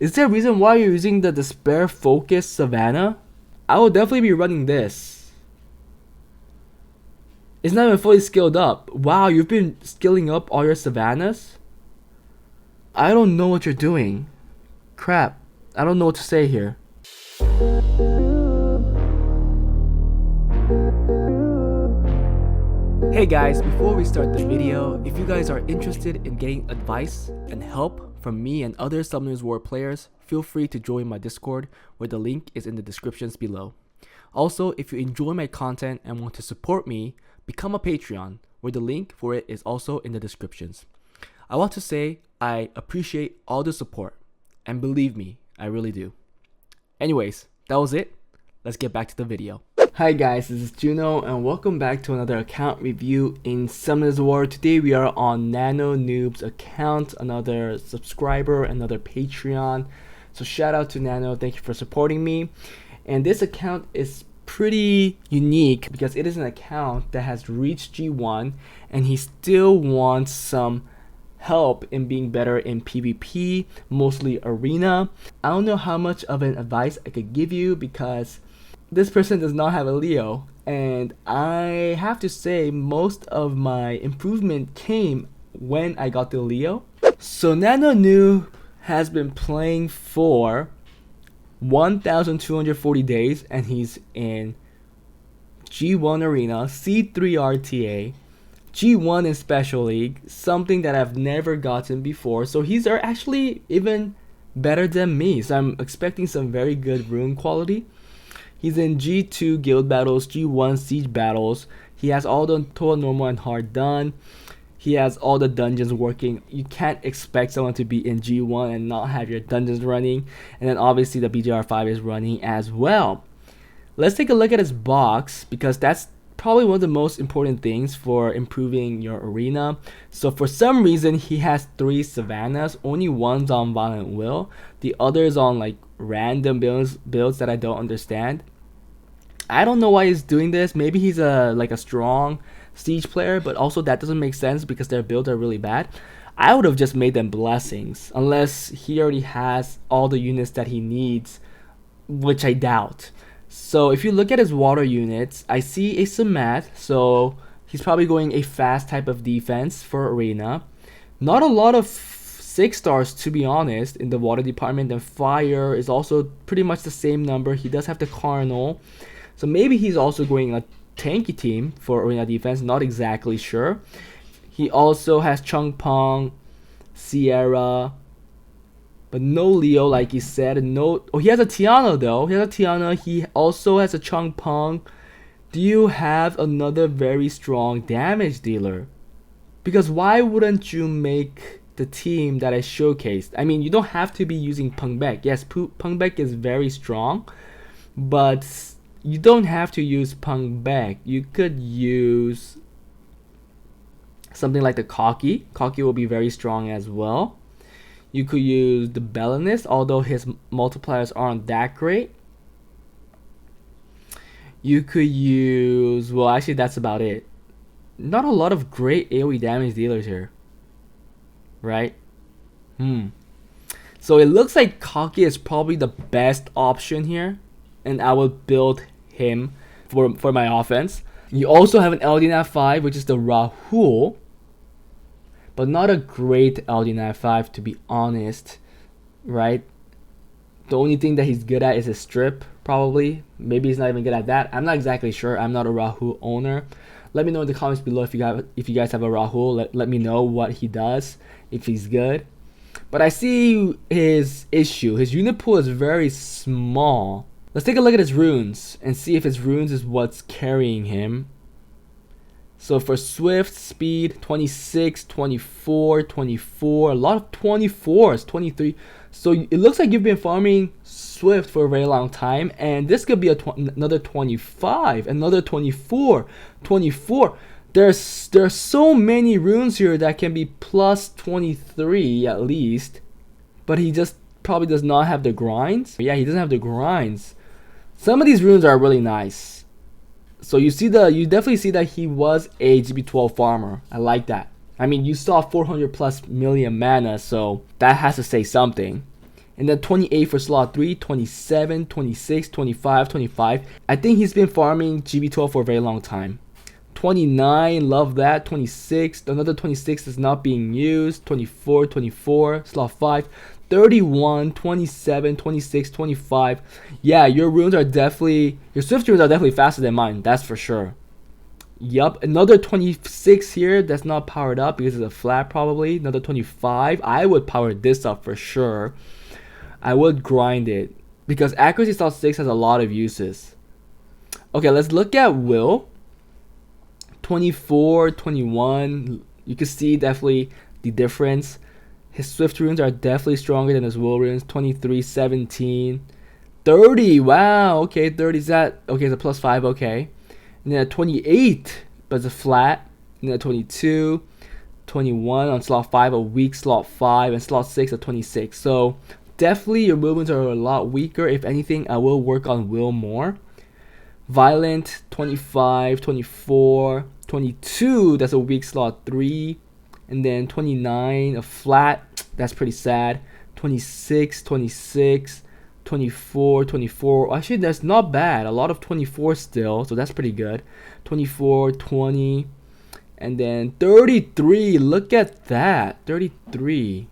Is there a reason why you're using the Despair Focus Savannah? I will definitely be running this. It's not even fully skilled up. Wow, you've been skilling up all your Savannahs? I don't know what you're doing. Crap. I don't know what to say here. Hey guys, before we start the video, if you guys are interested in getting advice and help from me and other Summoners War players, feel free to join my Discord, where the link is in the descriptions below. Also, if you enjoy my content and want to support me, become a Patreon, where the link for it is also in the descriptions. I want to say I appreciate all the support, and believe me, I really do. Anyways, that was it. Let's get back to the video. Hi guys, this is Juno and welcome back to another account review in Summoners War. Today we are on Nanonew's account, another subscriber, another Patreon. So shout out to Nano, thank you for supporting me. And this account is pretty unique because it is an account that has reached G1 and he still wants some help in being better in PvP, mostly arena. I don't know how much of an advice I could give you because this person does not have a Leo, and I have to say most of my improvement came when I got the Leo. So Nanonew has been playing for 1,240 days and he's in G1 Arena, C3 RTA, G1 in Special League, something that I've never gotten before. So he's actually even better than me, so I'm expecting some very good rune quality. He's in G2 guild battles, G1 siege battles. He has all the total, normal, and hard done. He has all the dungeons working. You can't expect someone to be in G1 and not have your dungeons running. And then obviously the BGR5 is running as well. Let's take a look at his box because that's probably one of the most important things for improving your arena. So for some reason he has 3 Savannahs. Only one's on Violent Will. The other is on like random builds that I don't understand. I don't know why he's doing this. Maybe he's like a strong siege player, but also that doesn't make sense because their builds are really bad. I would have just made them blessings unless he already has all the units that he needs, which I doubt. So if you look at his water units, I see a Samat, so he's probably going a fast type of defense for arena. Not a lot of 6 stars to be honest in the water department, and fire is also pretty much the same number. He does have the Carnal, so maybe he's also going a tanky team for arena defense, not exactly sure. He also has Chung Pong, Sierra, but no Leo like he said. No, oh, he has a Tiana though. He has a Tiana. He also has a Chung Pong. Do you have another very strong damage dealer? Because why wouldn't you make the team that I showcased? I mean, you don't have to be using Pungbek. Yes, Pungbek is very strong, but you don't have to use Pungbek. You could use something like the Cocky. Cocky will be very strong as well. You could use the Bellanist, although his multipliers aren't that great. You could use, well actually that's about it. Not a lot of great AoE damage dealers here, right? So it looks like Cocky is probably the best option here, and I will build him for my offense. You also have an LD 5, which is the Rahul, but not a great LD 5 to be honest, right? The only thing that he's good at is his strip, probably. Maybe he's not even good at that. I'm not exactly sure. I'm not a Rahul owner. Let me know in the comments below if you guys have a Rahul. Let me know what he does, if he's good. But I see his issue. His unit pool is very small. Let's take a look at his runes and see if his runes is what's carrying him. So for Swift, Speed, 26, 24, 24, a lot of 24s, 23. So it looks like you've been farming Swift for a very long time, and this could be another 25, another 24, 24. There's so many runes here that can be plus 23 at least, but he just probably does not have the grinds. Yeah, he doesn't have the grinds. Some of these runes are really nice. So you definitely see that he was a GB12 farmer. I like that. I mean, you saw 400 plus million mana, so that has to say something. And then 28 for slot 3, 27, 26, 25, 25. I think he's been farming GB12 for a very long time. 29, love that. 26, another 26 is not being used. 24, 24, slot 5. 31, 27, 26, 25. Yeah, your runes are definitely, your Swift runes are definitely faster than mine, that's for sure. Yup, another 26 here that's not powered up because it's a flat probably. Another 25. I would power this up for sure. I would grind it because accuracy slot 6 has a lot of uses. Okay, let's look at will. 24, 21. You can see definitely the difference. His Swift runes are definitely stronger than his will runes. 23, 17, 30. Wow, okay, 30 is that. Okay, it's a +5, okay. And then at 28, but it's a flat. And then at 22, 21 on slot 5, a weak slot 5, and slot 6 at 26. So definitely your will runes are a lot weaker. If anything, I will work on will more. Violent, 25, 24, 22, that's a weak slot 3. And then 29, a flat, that's pretty sad. 26, 26, 24, 24. Actually, that's not bad. A lot of 24 still, so that's pretty good. 24, 20, and then 33. Look at that, 33.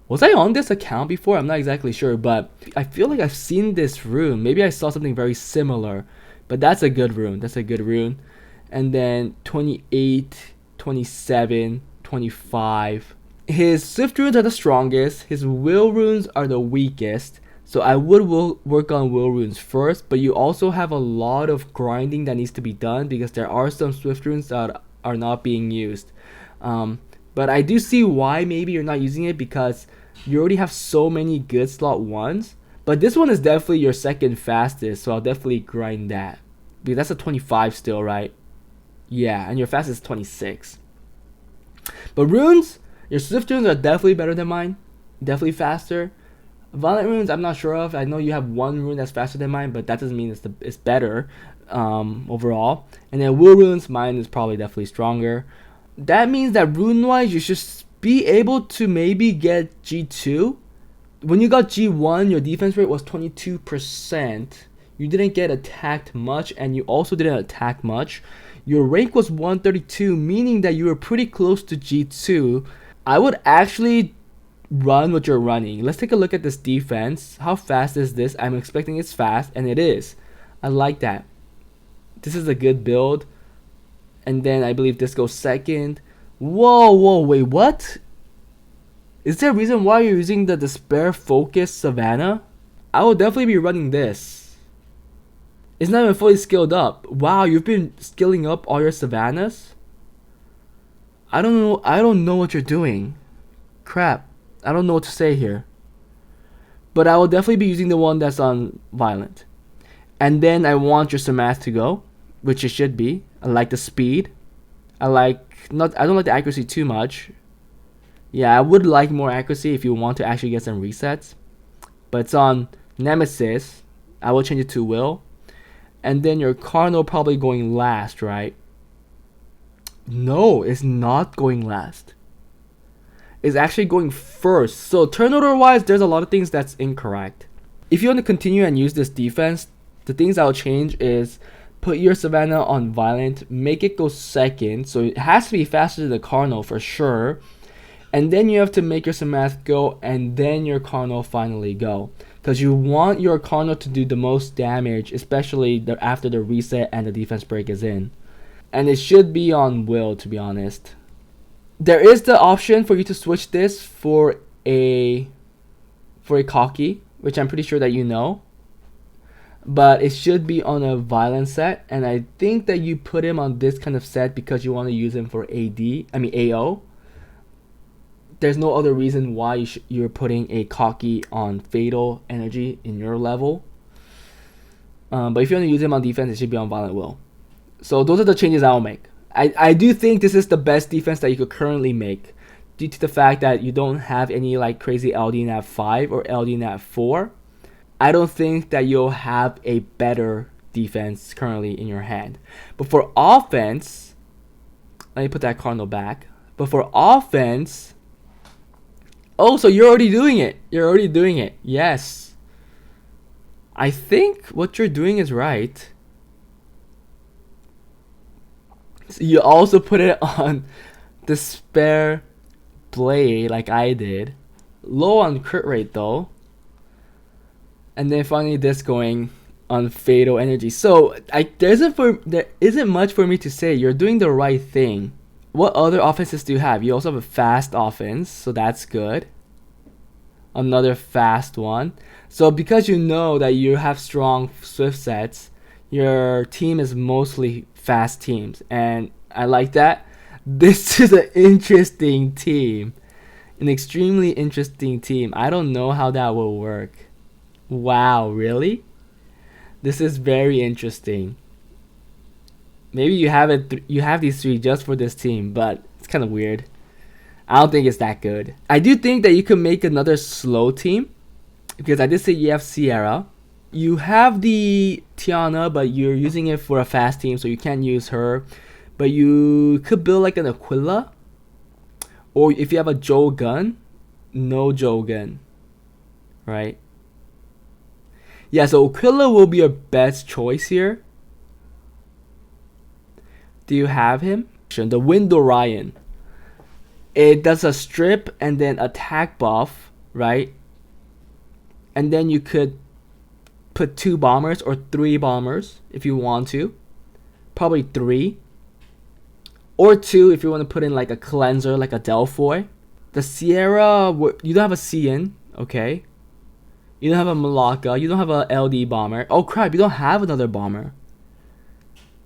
Was I on this account before? I'm not exactly sure, but I feel like I've seen this rune. Maybe I saw something very similar, but that's a good rune. That's a good rune. And then 28, 27, 25. His Swift runes are the strongest. His will runes are the weakest. So I would work on will runes first, but you also have a lot of grinding that needs to be done because there are some Swift runes that are not being used. But I do see why maybe you're not using it because you already have so many good slot 1s. But this one is definitely your second fastest, so I'll definitely grind that. Because that's a 25 still, right? Yeah, and your fastest is 26. But runes, your Swift runes are definitely better than mine. Definitely faster. Violent runes, I'm not sure of. I know you have one rune that's faster than mine, but that doesn't mean it's better overall. And then will runes, mine is probably definitely stronger. That means that rune-wise, you should be able to maybe get G2. When you got G1, your defense rate was 22%. You didn't get attacked much, and you also didn't attack much. Your rank was 132, meaning that you were pretty close to G2. I would actually run what you're running. Let's take a look at this defense. How fast is this? I'm expecting it's fast, and it is. I like that. This is a good build. And then I believe this goes second. Whoa, wait, what? Is there a reason why you're using the Despair Focus Savannah? I will definitely be running this. It's not even fully skilled up. Wow, you've been skilling up all your Savannahs? I don't know what you're doing. Crap. I don't know what to say here. But I will definitely be using the one that's on Violent. And then I want your Samath to go, which it should be. I like the speed. I don't like the accuracy too much. Yeah, I would like more accuracy if you want to actually get some resets. But it's on Nemesis. I will change it to Will. And then your Cardinal probably going last, right? No, it's not going last. It's actually going first. So turn order wise, there's a lot of things that's incorrect. If you want to continue and use this defense, the things I'll change is put your Savannah on Violent, make it go second, so it has to be faster than the Cardinal for sure. And then you have to make your Samath go, and then your Cardinal finally go. Because you want your Cardinal to do the most damage, especially after the reset and the defense break is in. And it should be on Will, to be honest. There is the option for you to switch this for a Cocky, which I'm pretty sure that you know. But it should be on a Violent set, and I think that you put him on this kind of set because you want to use him for AO. There's no other reason why you're putting a Cocky on Fatal Energy in your level. But if you want to use him on defense, it should be on Violent Will. So those are the changes I'll make. I do think this is the best defense that you could currently make, due to the fact that you don't have any like crazy LD Nat 5 or LD Nat 4. I don't think that you'll have a better defense currently in your hand. But for offense, let me put that Cardinal back. But for offense, Oh, so you're already doing it. You're already doing it. Yes. I think what you're doing is right. So you also put it on the spare blade like I did. Low on crit rate though. And then finally this going on fatal energy. So there isn't much for me to say. You're doing the right thing. What other offenses do you have? You also have a fast offense, so that's good. Another fast one. So because you know that you have strong swift sets, your team is mostly fast teams, and I like that. This is an interesting team. An extremely interesting team. I don't know how that will work. Wow, really? This is very interesting. Maybe you have you have these three just for this team, but it's kind of weird. I don't think it's that good. I do think that you could make another slow team, because I did say you have Sierra. You have the Tiana, but you're using it for a fast team, so you can't use her. But you could build like an Aquila, or if you have a Joe Gun, no Joe Gun, right? Yeah, so Aquila will be your best choice here. Do you have him? The Wind Orion. It does a strip and then attack buff, right? And then you could put 2 bombers or 3 bombers if you want to. Probably 3. Or 2 if you want to put in like a cleanser, like a Delphoy. The Sierra, you don't have a CN, okay? You don't have a Malacca. You don't have a LD bomber. Oh crap, you don't have another bomber.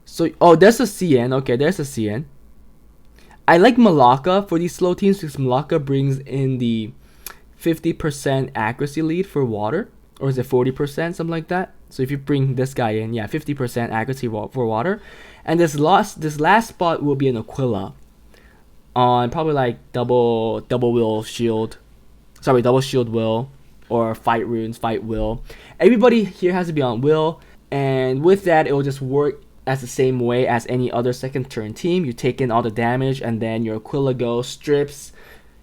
So, oh, there's a CN. Okay, there's a CN. I like Malacca for these slow teams because Malacca brings in the 50% accuracy lead for water. Or is it 40%? Something like that. So if you bring this guy in, yeah, 50% accuracy for water. And this last spot will be an Aquila. On probably like double will shield. Sorry, double shield will. Or fight runes, fight will. Everybody here has to be on will. And with that, it will just work as the same way as any other second turn team. You take in all the damage, and then your Aquila goes, strips.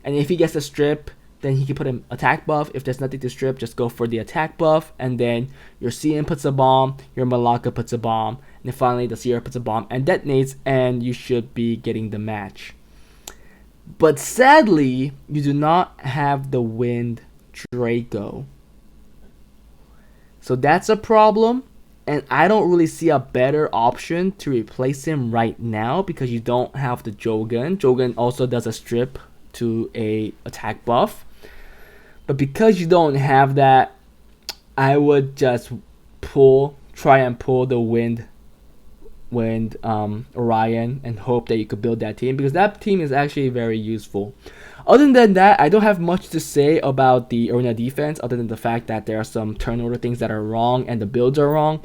And if he gets a strip, then he can put an attack buff. If there's nothing to strip, just go for the attack buff. And then your CN puts a bomb, your Malacca puts a bomb. And then finally the Sierra puts a bomb and detonates, and you should be getting the match. But sadly, you do not have the Wind Draco. So that's a problem. And I don't really see a better option to replace him right now because you don't have the Jogan. Jogan also does a strip to a attack buff. But because you don't have that, I would just try and pull the Wind Orion and hope that you could build that team, because that team is actually very useful. Other than that, I don't have much to say about the arena defense other than the fact that there are some turn order things that are wrong and the builds are wrong,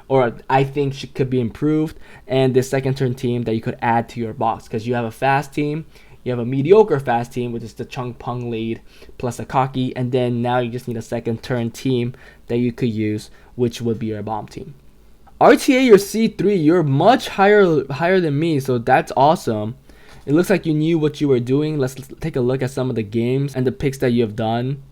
or I think could be improved, and the second turn team that you could add to your box, because you have a fast team, you have a mediocre fast team, which is the Chung Peng lead plus a Kaki, and then now you just need a second turn team that you could use, which would be your bomb team. RTA, you're C3, you're much higher than me, so that's awesome. It looks like you knew what you were doing. Let's take a look at some of the games and the picks that you have done.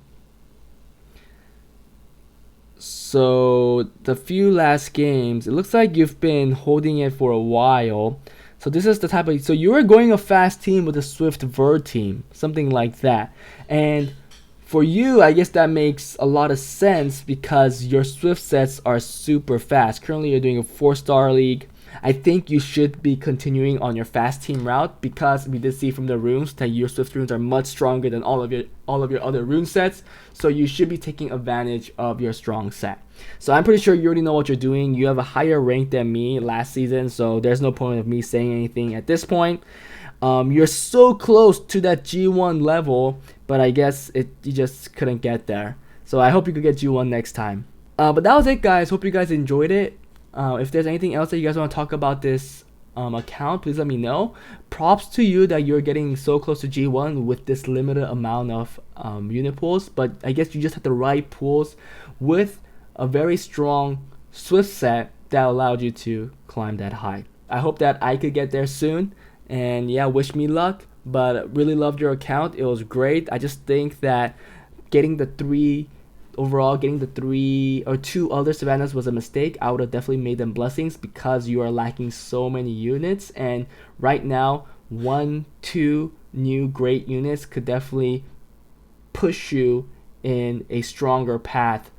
So the few last games, it looks like you've been holding it for a while. So this is the type of, so you were going a fast team with a swift vert team, something like that. And for you, I guess that makes a lot of sense because your swift sets are super fast. Currently, you're doing a 4-star league. I think you should be continuing on your fast team route because we did see from the runes that your swift runes are much stronger than all of your other rune sets. So you should be taking advantage of your strong set. So I'm pretty sure you already know what you're doing. You have a higher rank than me last season, so there's no point of me saying anything at this point. You're so close to that G1 level, but I guess you just couldn't get there. So I hope you could get G1 next time. But that was it, guys. Hope you guys enjoyed it. If there's anything else that you guys want to talk about this account, please let me know. Props to you that you're getting so close to G1 with this limited amount of unit pools, but I guess you just have the right pools with a very strong swift set that allowed you to climb that high. I hope that I could get there soon, and yeah, wish me luck. but really loved your account. It was great. I just think that getting the three overall, getting the three or two other Savannahs was a mistake. I would have definitely made them blessings because you are lacking so many units, and right now 1-2 new great units could definitely push you in a stronger path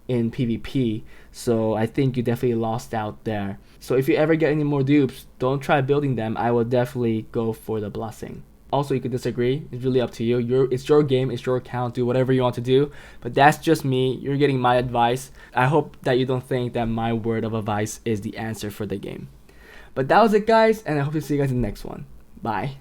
in PvP. So I think you definitely lost out there. So if you ever get any more dupes, don't try building them. I will definitely go for the blessing. Also, you could disagree. It's really up to you. It's your game. It's your account. Do whatever you want to do. But that's just me. You're getting my advice. I hope that you don't think that my word of advice is the answer for the game. But that was it, guys. And I hope to see you guys in the next one. Bye.